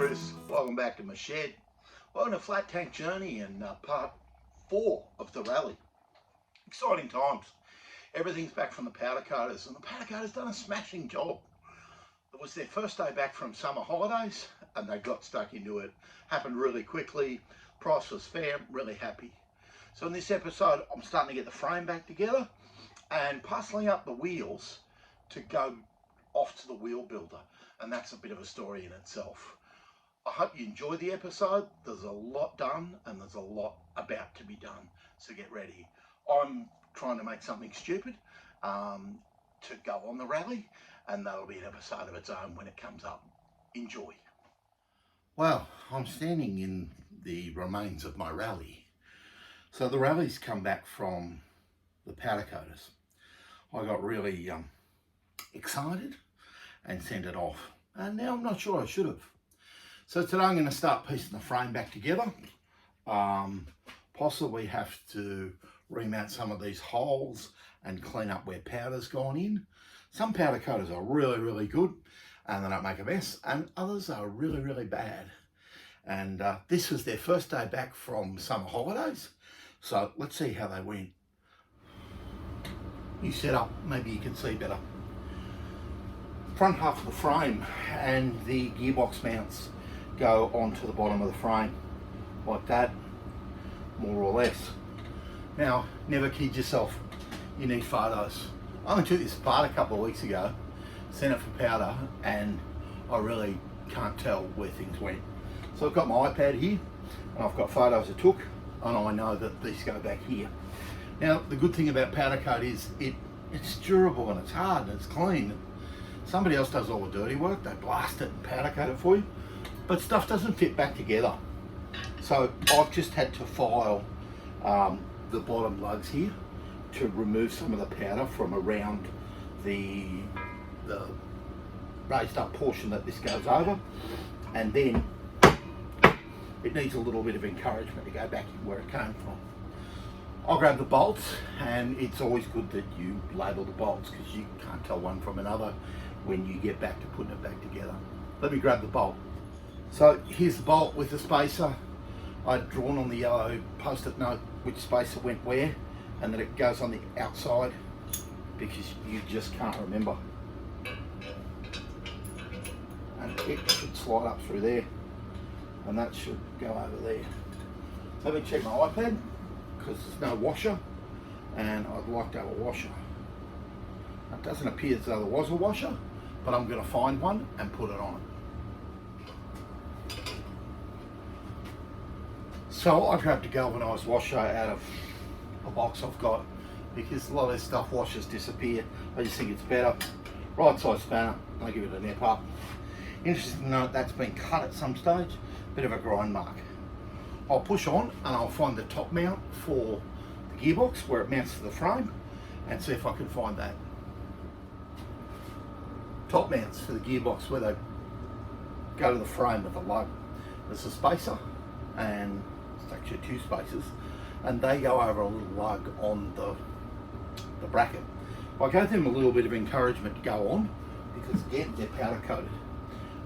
Bruce, welcome back to my shed. Welcome to Flat Tank Journey and part 4 of the Raleigh. Exciting times. Everything's back from the powder coaters, and the powder coaters done a smashing job. It was their first day back from summer holidays and they got stuck into it. Happened really quickly, price was fair, really happy. So in this episode I'm starting to get the frame back together and parceling up the wheels to go off to the wheel builder, and that's a bit of a story in itself. I hope you enjoy the episode. There's a lot done and there's a lot about to be done, so get ready. I'm trying to make something stupid to go on the Raleigh, and that'll be an episode of its own when it comes up. Enjoy. Well, I'm standing in the remains of my Raleigh. So the Raleigh's come back from the powder coaters. I got really excited and sent it off, and now I'm not sure I should have. So today I'm going to start piecing the frame back together. Possibly have to remount some of these holes and clean up where powder's gone in. Some powder coaters are really good and they don't make a mess, and others are really bad. And this was their first day back from summer holidays, so let's see how they went. New setup, maybe you can see better. Front half of the frame and the gearbox mounts go onto the bottom of the frame like that, more or less. Now, never kid yourself, you need photos. I only took this apart a couple of weeks ago, sent it for powder, and I really can't tell where things went. So I've got my iPad here and I've got photos I took, and I know that these go back here. Now the good thing about powder coat is it's durable and it's hard and it's clean. Somebody else does all the dirty work, they blast it and powder coat it for you, but stuff doesn't fit back together. So I've just had to file the bottom lugs here to remove some of the powder from around the raised up portion that this goes over, and then it needs a little bit of encouragement to go back in where it came from. I'll grab the bolts, and it's always good that you label the bolts because you can't tell one from another when you get back to putting it back together. Let me grab the bolt. So here's the bolt with the spacer. I'd drawn on the yellow post-it note which spacer went where, and that it goes on the outside because you just can't remember. And it should slide up through there, and that should go over there. So let me check my iPad because there's no washer, and I'd like to have a washer. It doesn't appear as though there was a washer, but I'm going to find one and put it on. So I grabbed a galvanised washer out of a box I've got because a lot of this stuff washers disappear. I just think it's better. Right side spanner, I'll give it a nip up. Interesting to note that's been cut at some stage, bit of a grind mark. I'll push on and I'll find the top mount for the gearbox where it mounts to the frame and see if I can find that. Top mounts for the gearbox where they go to the frame with the lug. There's a spacer, and it's actually two spacers, and they go over a little lug on the bracket. I gave them a little bit of encouragement to go on because again they're powder coated.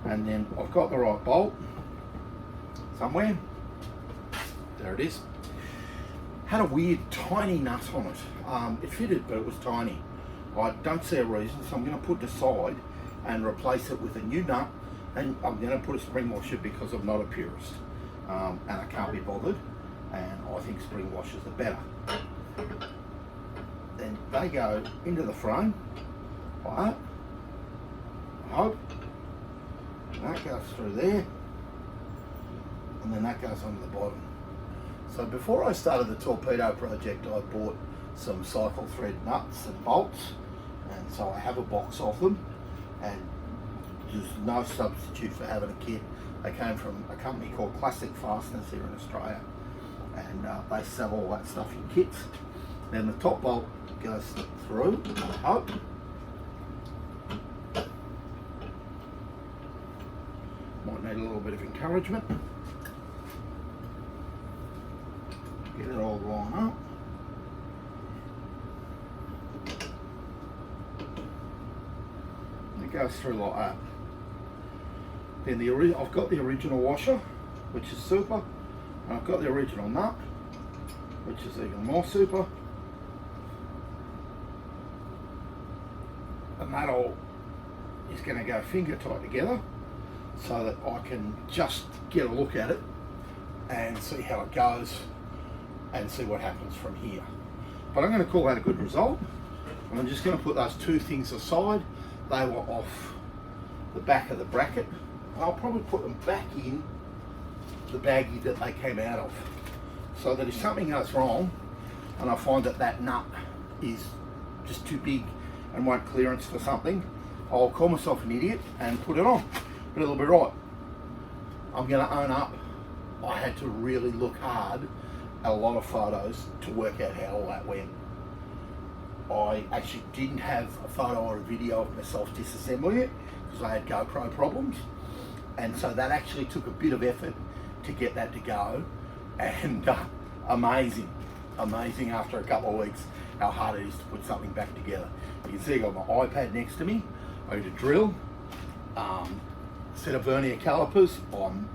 And then I've got the right bolt somewhere. There it is. Had a weird tiny nut on it. It fitted, but it was tiny. I don't see a reason, so I'm going to put it aside and replace it with a new nut, and I'm going to put a spring washer because I'm not a purist, and I can't be bothered, and I think spring washers are better. Then they go into the frame like that, I hope. That goes through there, and then that goes onto the bottom. So before I started the torpedo project, I bought some cycle thread nuts and bolts, and so I have a box of them, and there's no substitute for having a kit. They came from a company called Classic Fasteners here in Australia, and they sell all that stuff in kits. Then the top bolt goes through, I hope. Might need a little bit of encouragement. Get it all lined up. It goes through like that. Then I've got the original washer, which is super, and I've got the original nut, which is even more super, and that all is going to go finger tight together so that I can just get a look at it and see how it goes and see what happens from here. But I'm going to call that a good result. I'm just going to put those two things aside. They were off the back of the bracket. I'll probably put them back in the baggie that they came out of, so that if something goes wrong and I find that that nut is just too big and won't clearance for something, I'll call myself an idiot and put it on, but it'll be right. I'm going to own up, I had to really look hard at a lot of photos to work out how all that went. I actually didn't have a photo or a video of myself disassembling it because I had GoPro problems, and so that actually took a bit of effort to get that to go, and amazing after a couple of weeks how hard it is to put something back together. You can see I've got my iPad next to me. I need a drill, set of vernier calipers, I'm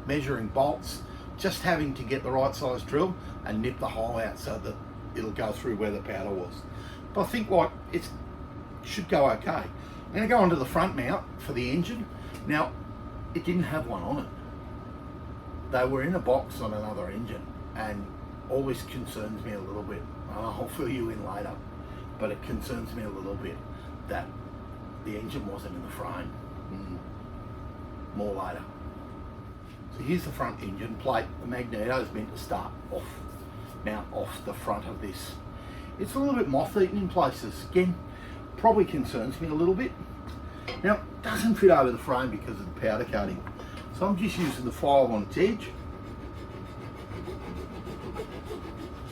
measuring bolts, just having to get the right size drill and nip the hole out so that it'll go through where the powder was. But I think like it should go okay. I'm going to go onto the front mount for the engine. Now, it didn't have one on it. They were in a box on another engine, and always concerns me a little bit. I'll fill you in later, but it concerns me a little bit that the engine wasn't in the frame. More later. So here's the front engine plate. The magneto is meant to start off the front of this. It's a little bit moth-eaten in places. Again, probably concerns me a little bit. Now, it doesn't fit over the frame because of the powder coating. So I'm just using the file on its edge,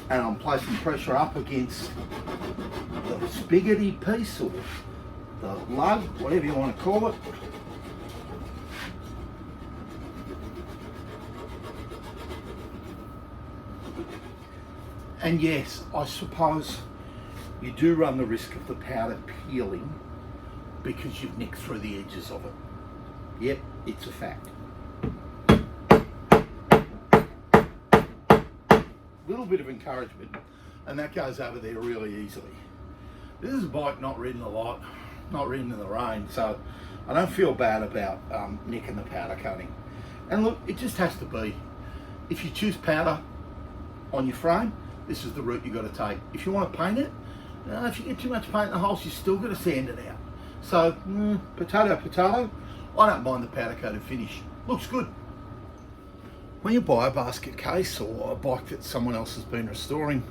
and I'm placing pressure up against the spigoty piece or the lug, whatever you want to call it. And yes, I suppose you do run the risk of the powder peeling because you've nicked through the edges of it. Yep, it's a fact. Little bit of encouragement, and that goes over there really easily. This is a bike not ridden a lot, not ridden in the rain, so I don't feel bad about nicking the powder coating. And look, it just has to be. If you choose powder on your frame, this is the route you've got to take. If you want to paint it, if you get too much paint in the holes, you've still got to sand it out. So, potato, potato, I don't mind the powder coated finish. Looks good. When you buy a basket case or a bike that someone else has been restoring,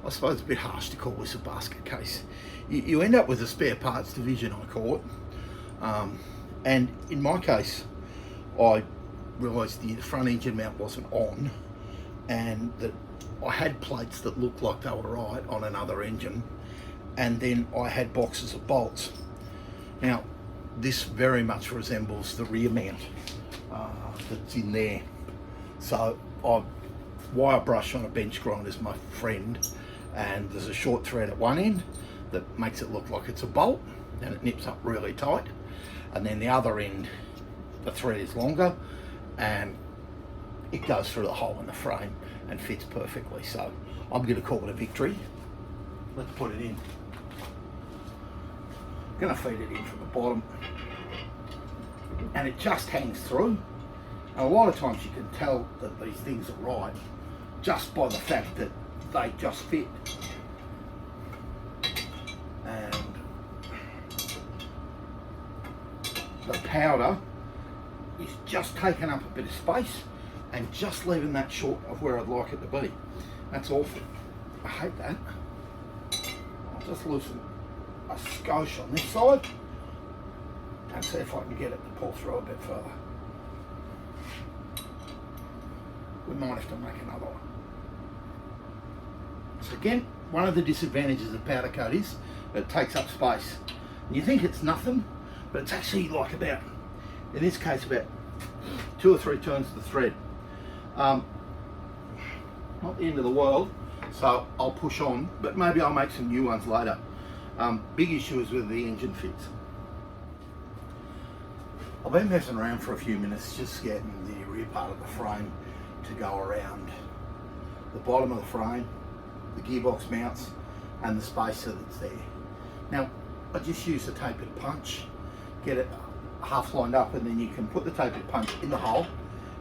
I suppose it's a bit harsh to call this a basket case. You end up with a spare parts division, I call it. And in my case, I realised the front engine mount wasn't on, and that I had plates that looked like they were right on another engine, and then I had boxes of bolts. Now, this very much resembles the rear mount that's in there. So I wire brush on a bench grinder is my friend, and there's a short thread at one end that makes it look like it's a bolt, and it nips up really tight, and then the other end the thread is longer and it goes through the hole in the frame and fits perfectly. So I'm going to call it a victory. Let's put it in. I'm going to feed it in from the bottom, and it just hangs through. And a lot of times you can tell that these things are right just by the fact that they just fit. And the powder is just taking up a bit of space and just leaving that short of where I'd like it to be. That's awful. I hate that. I'll just loosen a skosh on this side and see if I can get it to pull through a bit further. We might have to make another one. So again, one of the disadvantages of powder coat is that it takes up space. And you think it's nothing, but it's actually like about, in this case, about 2 or 3 turns of the thread. Not the end of the world, so I'll push on, but maybe I'll make some new ones later. Big issue is whether the engine fits. I've been messing around for a few minutes just getting the rear part of the frame to go around the bottom of the frame, the gearbox mounts and the spacer that's there. Now I just use the tapered punch, get it half lined up, and then you can put the tapered punch in the hole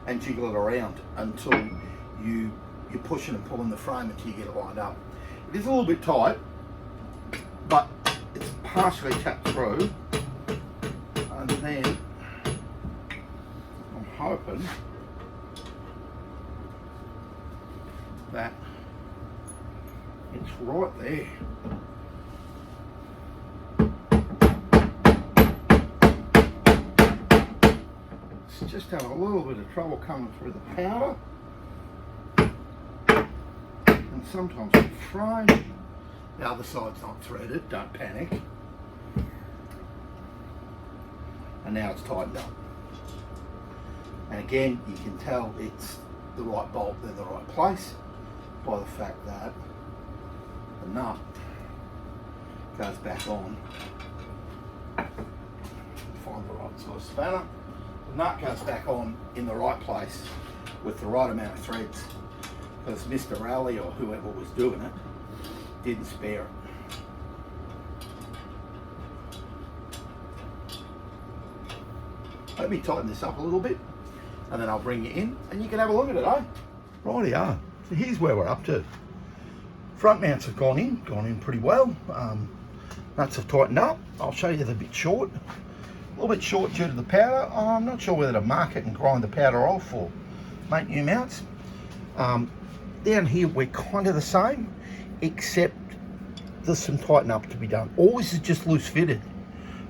and jiggle it around until you're pushing and pulling the frame until you get it lined up. It is a little bit tight, but it's partially tapped through, and then I'm hoping that it's right there. It's just having a little bit of trouble coming through the powder, and sometimes the frame. The other side's not threaded, don't panic. And now it's tightened up. And again, you can tell it's the right bolt in the right place by the fact that the nut goes back on. Find the right size spanner. The nut goes back on in the right place with the right amount of threads, because Mr. Raleigh or whoever was doing it didn't spare it. Let me tighten this up a little bit and then I'll bring you in and you can have a look at it, eh? Rightio. So here's where we're up to. Front mounts have gone in pretty well. Nuts have tightened up. I'll show you the bit short. A little bit short due to the powder. I'm not sure whether to mark it and grind the powder off or make new mounts. Down here we're kind of the same, except there's some tighten up to be done. All this is just loose fitted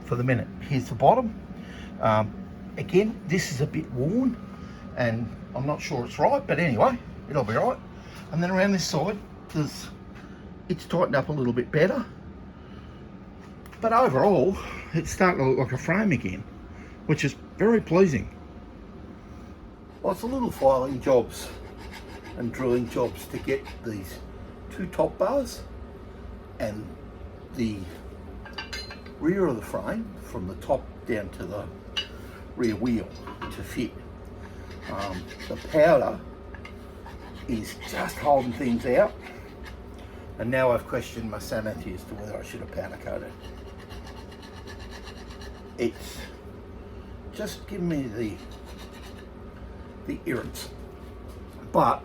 for the minute. Here's the bottom. Again, this is a bit worn and I'm not sure it's right, but anyway, it'll be right. And then around this side, it's tightened up a little bit better. But overall, it's starting to look like a frame again, which is very pleasing. Lots of little filing jobs and drilling jobs to get these two top bars and the rear of the frame from the top down to the rear wheel to fit. The powder is just holding things out, and now I've questioned my sanity as to whether I should have powder coated. It's just giving me the irritants, but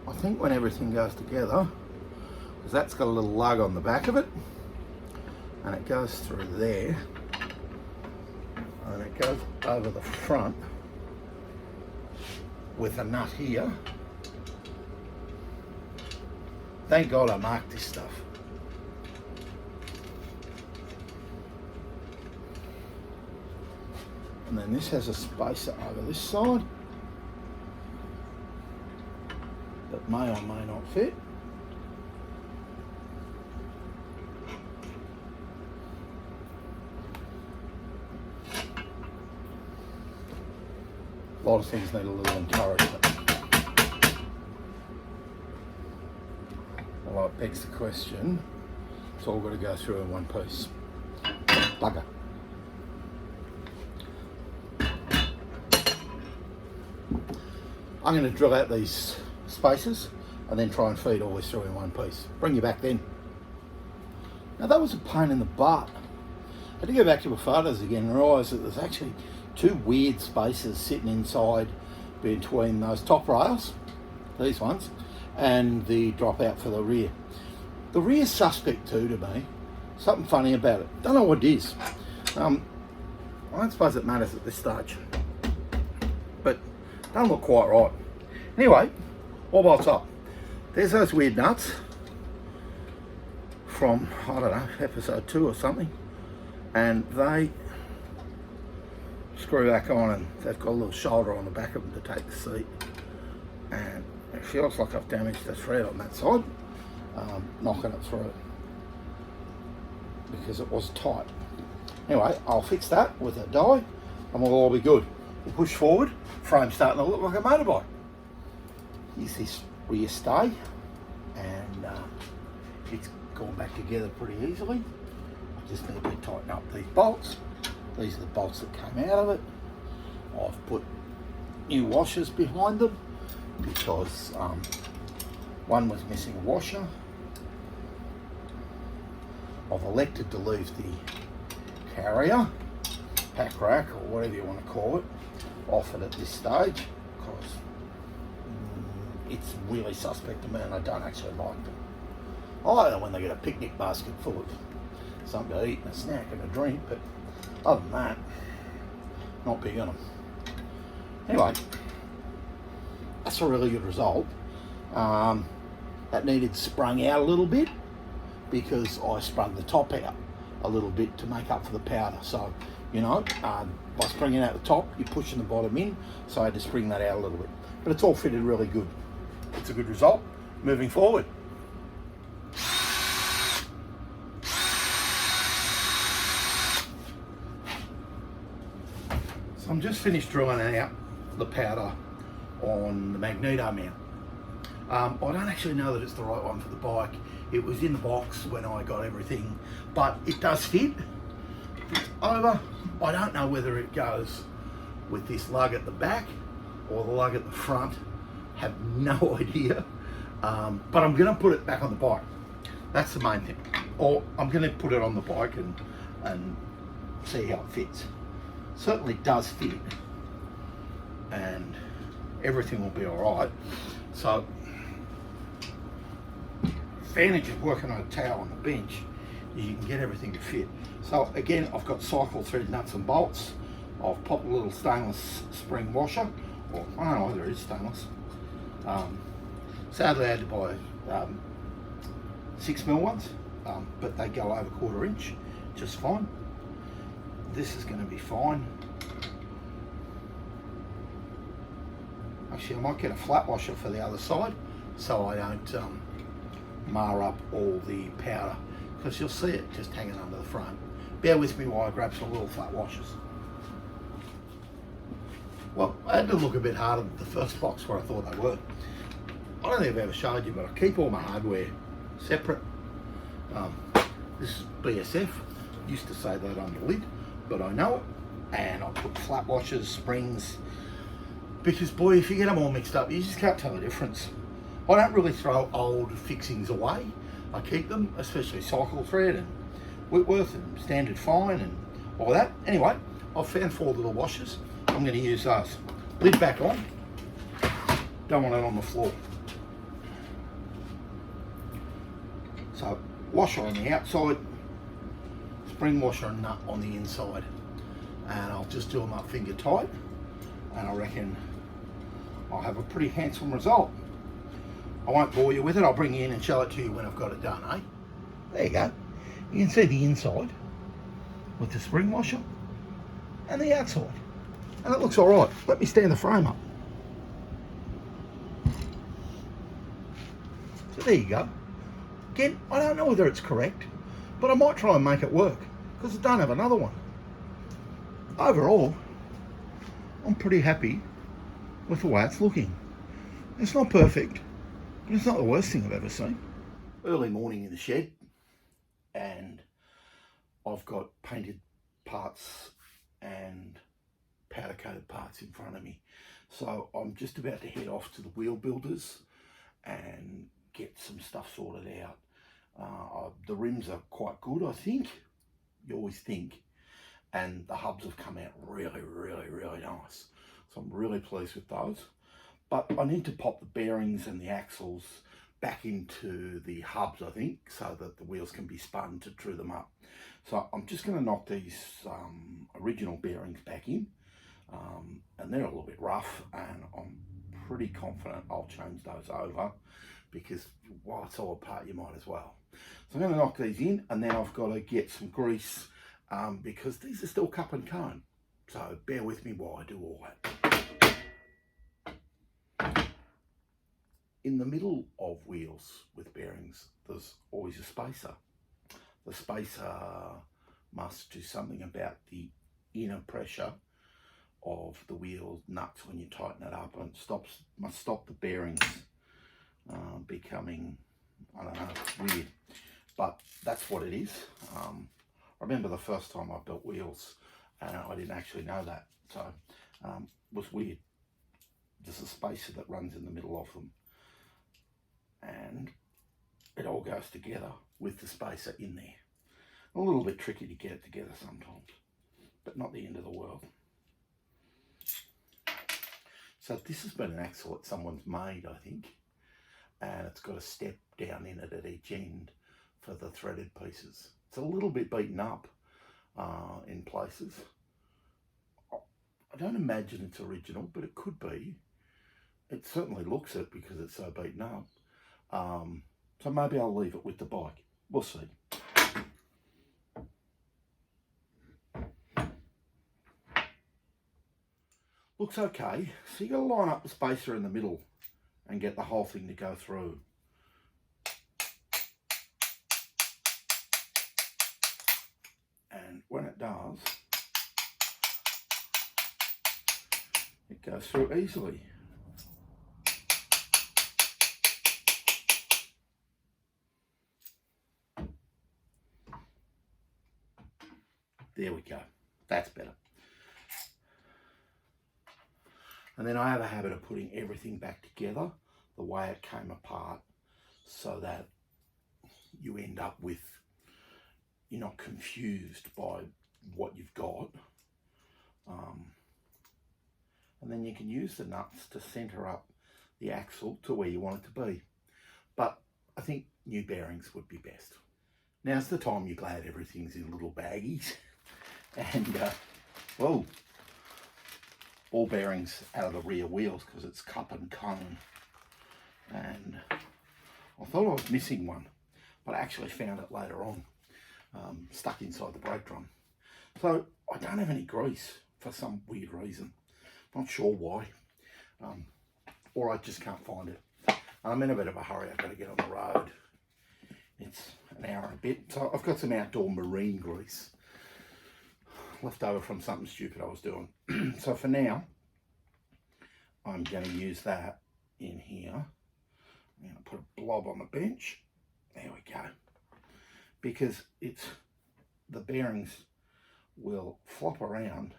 I think when everything goes together, because that's got a little lug on the back of it and it goes through there and it goes over the front with a nut here. Thank God I marked this stuff. And then this has a spacer over this side that may or may not fit. A lot of things need a little encouragement. Well, it begs the question, it's all got to go through in one piece. Bugger. I'm going to drill out these spaces and then try and feed all this through in one piece. Bring you back then. Now that was a pain in the butt. I had to go back to the photos again and realise that there's actually two weird spaces sitting inside between those top rails, these ones, and the drop out for the rear. The rear's suspect too to me. Something funny about it. Don't know what it is. I don't suppose it matters at this stage, but don't look quite right. Anyway, all bolts up. There's those weird nuts from, I don't know, episode 2 or something, and they screw back on and they've got a little shoulder on the back of them to take the seat, and it feels like I've damaged the thread on that side, knocking it through because it was tight. Anyway, I'll fix that with a die and we'll all be good. We'll push forward, frame's starting to look like a motorbike. Here's this rear stay, and it's gone back together pretty easily. I just need to tighten up these bolts These are the bolts that came out of it. I've put new washers behind them because one was missing a washer. I've elected to leave the carrier, pack rack or whatever you want to call it, off it at this stage because it's really suspect to me and I don't actually like them. I like them when they get a picnic basket full of something to eat and a snack and a drink, but other than that, not big on them. Anyway, that's a really good result. That needed sprung out a little bit because I sprung the top out a little bit to make up for the powder. So, you know, by springing out the top, you're pushing the bottom in, so I had to spring that out a little bit. But it's all fitted really good. It's a good result moving forward. So I'm just finished drying out the powder on the magneto mount. I don't actually know that it's the right one for the bike. It was in the box when I got everything, but it does fit. It's over. I don't know whether it goes with this lug at the back or the lug at the front. Have no idea. But I'm gonna put it back on the bike. That's the main thing. Or I'm gonna put it on the bike and see how it fits. Certainly does fit and everything will be all right. So, advantage of working on a towel on the bench is you can get everything to fit. So again, I've got cycle thread nuts and bolts. I've popped a little stainless spring washer, or I don't know whether it is stainless. Sadly I had to buy 6mm ones, but they go over 1/4 inch just fine. This is going to be fine. Actually, I might get a flat washer for the other side so I don't mar up all the powder, because you'll see it just hanging under the front. Bear with me while I grab some little flat washers. Well, I had to look a bit harder than the first box where I thought they were. I don't think I've ever showed you, but I keep all my hardware separate. This is BSF. Used to say that on the lid, but I know it. And I put flat washers, springs, because boy, if you get them all mixed up, you just can't tell the difference. I don't really throw old fixings away. I keep them, especially cycle thread and Whitworth and Standard Fine and all that. Anyway, I've found 4 little washers. I'm going to use those. Lid back on. Don't want it on the floor. So, washer on the outside, spring washer and nut on the inside. And I'll just do them up finger tight. And I reckon I'll have a pretty handsome result. I won't bore you with it. I'll bring you in and show it to you when I've got it done, eh? There you go. You can see the inside with the spring washer and the outside. And it looks all right. Let me stand the frame up. So there you go. Again, I don't know whether it's correct, but I might try and make it work because I don't have another one. Overall, I'm pretty happy with the way it's looking. It's not perfect, but it's not the worst thing I've ever seen. Early morning in the shed, and I've got painted parts and powder coated parts in front of me. So I'm just about to head off to the wheel builders and get some stuff sorted out. The rims are quite good, I think. You always think. And the hubs have come out really, really, really nice. So I'm really pleased with those. But I need to pop the bearings and the axles back into the hubs, I think, so that the wheels can be spun to true them up. So I'm just going to knock these original bearings back in. And they're a little bit rough, and I'm pretty confident I'll change those over, because while it's all apart, you might as well. So I'm going to knock these in, and then I've got to get some grease, because these are still cup and cone. So bear with me while I do all that. In the middle of wheels with bearings, there's always a spacer. The spacer must do something about the inner pressure of the wheel nuts when you tighten it up, and must stop the bearings becoming, I don't know, weird. But that's what it is. I remember the first time I built wheels, I didn't actually know that. So it was weird. There's a spacer that runs in the middle of them, and it all goes together with the spacer in there. A little bit tricky to get it together sometimes, but not the end of the world. So this has been an axle that someone's made, I think, and it's got a step down in it at each end for the threaded pieces. It's a little bit beaten up in places. I don't imagine it's original, but it could be. It certainly looks it because it's so beaten up. So maybe I'll leave it with the bike. We'll see. Looks okay. So you got to line up the spacer in the middle and get the whole thing to go through. And when it does, it goes through easily. There we go. That's better. And then I have a habit of putting everything back together the way it came apart so that you end up with, you're not confused by what you've got. And then you can use the nuts to center up the axle to where you want it to be. But I think new bearings would be best. Now's the time you're glad everything's in little baggies. And, well, ball bearings out of the rear wheels because it's cup and cone. And I thought I was missing one, but I actually found it later on, stuck inside the brake drum. So I don't have any grease for some weird reason. Not sure why, or I just can't find it. And I'm in a bit of a hurry. I've got to get on the road. It's an hour and a bit. So I've got some outdoor marine grease left over from something stupid I was doing. So for now, I'm going to use that in here. I'm going to put a blob on the bench. There we go. Because the bearings will flop around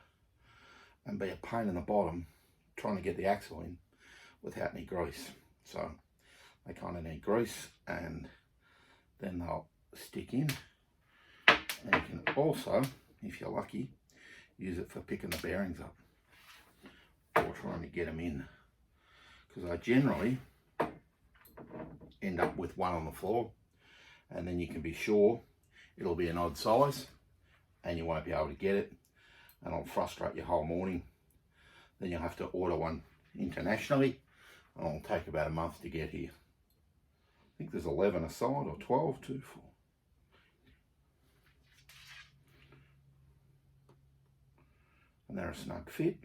and be a pain in the bottom trying to get the axle in without any grease. So they kind of need grease, and then they'll stick in. And you can also, if you're lucky, use it for picking the bearings up or trying to get them in, because I generally end up with one on the floor, and then you can be sure it'll be an odd size and you won't be able to get it, and it'll frustrate you whole morning. Then you'll have to order one internationally, and it'll take about a month to get here. I think there's 11 a side, or 12, 2, 4. And they're a snug fit.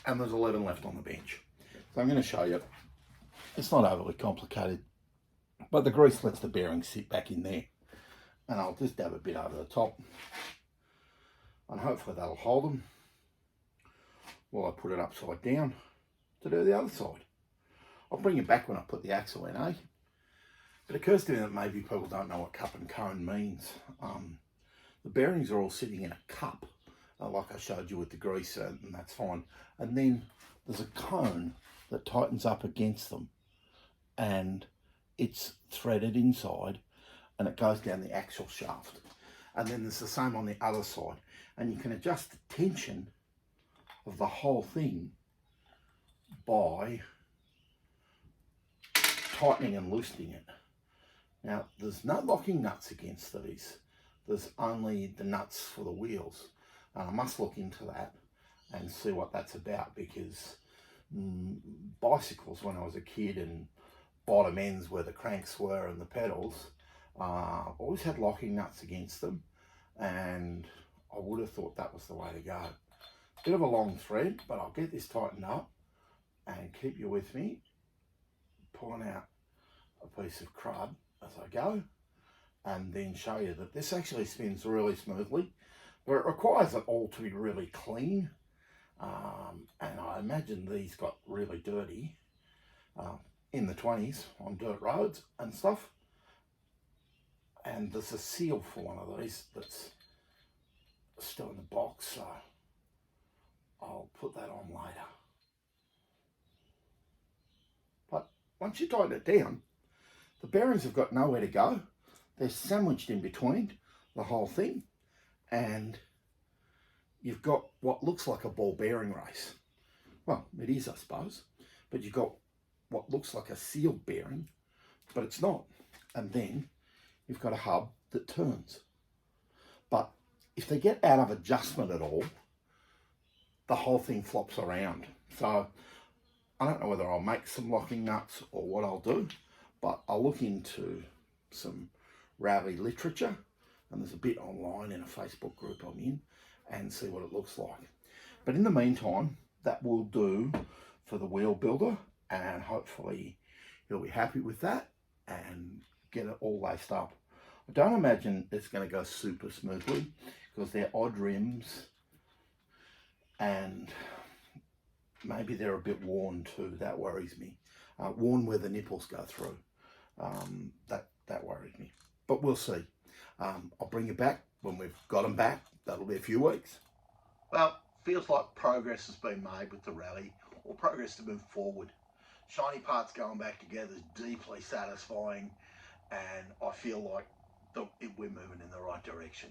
And there's 11 left on the bench. So I'm going to show you. It's not overly complicated, but the grease lets the bearings sit back in there. And I'll just dab a bit over the top, and hopefully that'll hold them while I put it upside down to do the other side. I'll bring it back when I put the axle in, eh? It occurs to me that maybe people don't know what cup and cone means. The bearings are all sitting in a cup, like I showed you with the grease, and that's fine. And then there's a cone that tightens up against them, and it's threaded inside, and it goes down the axle shaft. And then there's the same on the other side, and you can adjust the tension of the whole thing by tightening and loosening it. Now, there's no locking nuts against these. There's only the nuts for the wheels. And I must look into that and see what that's about, because bicycles when I was a kid, and bottom ends where the cranks were and the pedals, always had locking nuts against them, and I would have thought that was the way to go. Bit of a long thread, but I'll get this tightened up and keep you with me, pulling out a piece of crud as I go, and then show you that this actually spins really smoothly, but it requires it all to be really clean, and I imagine these got really dirty in the 20s on dirt roads and stuff. And there's a seal for one of these that's still in the box, so I'll put that on later. But once you tighten it down, the bearings have got nowhere to go. They're sandwiched in between the whole thing, and you've got what looks like a ball bearing race. Well, it is, I suppose, but you've got what looks like a sealed bearing, but it's not. And then you've got a hub that turns. But if they get out of adjustment at all, the whole thing flops around. So I don't know whether I'll make some locking nuts or what I'll do, but I'll look into some Raleigh literature, and there's a bit online in a Facebook group I'm in, and see what it looks like. But in the meantime, that will do for the wheel builder, and hopefully you'll be happy with that and get it all laced up. I don't imagine it's going to go super smoothly because they're odd rims and maybe they're a bit worn too. That worries me. Worn where the nipples go through. That worries me. But we'll see. I'll bring you back when we've got them back. That'll be a few weeks. Well, feels like progress has been made with the Raleigh, or progress to move forward. Shiny parts going back together is deeply satisfying, and I feel like we're moving in the right direction.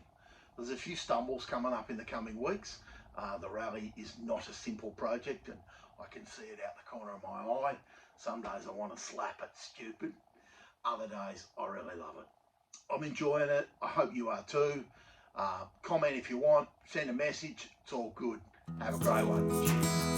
There's a few stumbles coming up in the coming weeks. The Raleigh is not a simple project, and I can see it out the corner of my eye. Some days I want to slap it stupid. Other days I really love it. I'm enjoying it. I hope you are too. Comment if you want. Send a message. It's all good. Have a great one. Cheers.